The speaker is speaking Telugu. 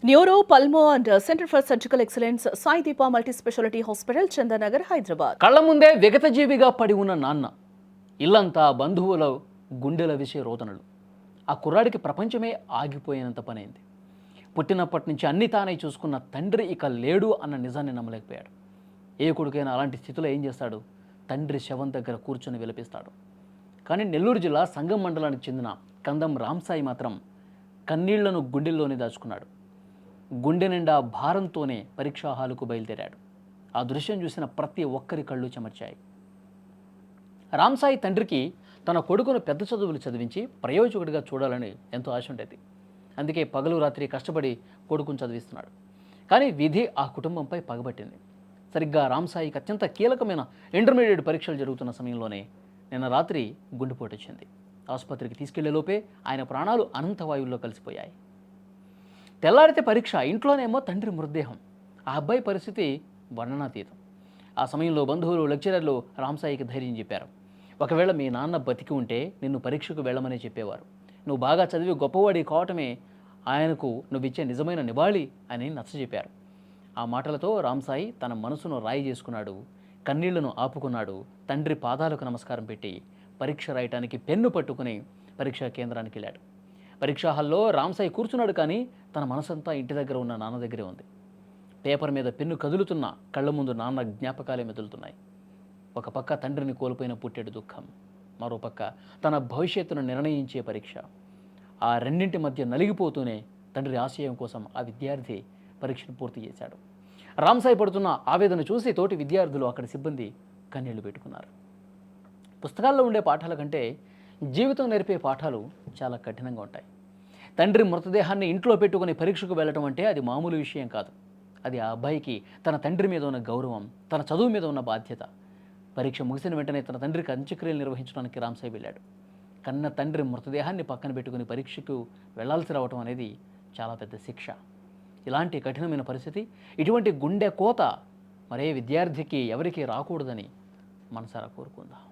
Neuro, pulmo and center for surgical excellence Sai Deepa multi speciality hospital, Chandanagar, Hyderabad. కళ్ళ ముందే విగతజీవిగా పడి ఉన్న నాన్న, ఇల్లంతా బంధువుల గుండెల విషయ రోదనలు. ఆ కుర్రాడికి ప్రపంచమే ఆగిపోయినంత పనైంది. పుట్టినప్పటి నుంచి అన్ని తానే చూసుకున్న తండ్రి ఇక లేడు అన్న నిజాన్ని నమ్మలేకపోయాడు. ఏ కొడుకైనా అలాంటి స్థితిలో ఏం చేస్తాడు? తండ్రి శవం దగ్గర కూర్చొని విలపిస్తాడు. కానీ నెల్లూరు జిల్లా సంగం మండలానికి చెందిన కందం రామ్సాయి మాత్రం కన్నీళ్లను గుండెల్లోనే దాచుకున్నాడు. గుండె నిండా భారంతోనే పరీక్షా హాలుకు బయలుదేరాడు. ఆ దృశ్యం చూసిన ప్రతి ఒక్కరి కళ్ళు చెమర్చాయి. రామ్సాయి తండ్రికి తన కొడుకును పెద్ద చదువులు చదివించి ప్రయోజకుడిగా చూడాలని ఎంతో ఆశ ఉండేది. అందుకే పగలు రాత్రి కష్టపడి కొడుకును చదివిస్తున్నాడు. కానీ విధి ఆ కుటుంబంపై పగబట్టింది. సరిగ్గా రామ్సాయికి అత్యంత కీలకమైన ఇంటర్మీడియట్ పరీక్షలు జరుగుతున్న సమయంలోనే నిన్న రాత్రి గుండెపోటు వచ్చింది. ఆసుపత్రికి తీసుకెళ్లేలోపే ఆయన ప్రాణాలు అనంతవాయువుల్లో కలిసిపోయాయి. తెల్లారితే పరీక్ష, ఇంట్లోనేమో తండ్రి మృతదేహం. ఆ అబ్బాయి పరిస్థితి వర్ణనాతీతం. ఆ సమయంలో బంధువులు, లెక్చరర్లు రామ్సాయికి ధైర్యం చెప్పారు. ఒకవేళ మీ నాన్న బతికి ఉంటే నిన్ను పరీక్షకు వెళ్ళమని చెప్పేవారు. నువ్వు బాగా చదివి గొప్పవాడి కావటమే ఆయనకు నువ్విచ్చే నిజమైన నివాళి అని నచ్చజెప్పారు. ఆ మాటలతో రామ్సాయి తన మనసును రాయి చేసుకున్నాడు. కన్నీళ్లను ఆపుకున్నాడు. తండ్రి పాదాలకు నమస్కారం పెట్టి పరీక్ష రాయటానికి పెన్ను పట్టుకుని పరీక్షా కేంద్రానికి వెళ్ళాడు. పరీక్షా హాల్లో రామ్సాయి కూర్చున్నాడు, కానీ తన మనసంతా ఇంటి దగ్గర ఉన్న నాన్న దగ్గరే ఉంది. పేపర్ మీద పెన్ను కదులుతున్న కళ్ళ ముందు నాన్న జ్ఞాపకాలే మెదులుతున్నాయి. ఒక పక్క తండ్రిని కోల్పోయిన పుట్టెడు దుఃఖం, మరోపక్క తన భవిష్యత్తును నిర్ణయించే పరీక్ష. ఆ రెండింటి మధ్య నలిగిపోతూనే తండ్రి ఆశయం కోసం ఆ విద్యార్థి పరీక్షను పూర్తి చేశాడు. రామ్సాయి పడుతున్న ఆవేదన చూసి తోటి విద్యార్థులు, అక్కడి సిబ్బంది కన్నీళ్లు పెట్టుకున్నారు. పుస్తకాల్లో ఉండే పాఠాల కంటే జీవితం నేర్పే పాఠాలు చాలా కఠినంగా ఉంటాయి. తండ్రి మృతదేహాన్ని ఇంట్లో పెట్టుకుని పరీక్షకు వెళ్ళటం అంటే అది మామూలు విషయం కాదు. అది ఆ అబ్బాయికి తన తండ్రి మీద ఉన్న గౌరవం, తన చదువు మీద ఉన్న బాధ్యత. పరీక్ష ముగిసిన వెంటనే తన తండ్రికి అంత్యక్రియలు నిర్వహించడానికి రామ్సాయి వెళ్ళాడు. కన్న తండ్రి మృతదేహాన్ని పక్కన పెట్టుకుని పరీక్షకు వెళ్లాల్సి రావటం అనేది చాలా పెద్ద శిక్ష. ఇలాంటి కఠినమైన పరిస్థితి, ఇటువంటి గుండె కోత మరే విద్యార్థికి ఎవరికీ రాకూడదని మనసారా కోరుకుందాం.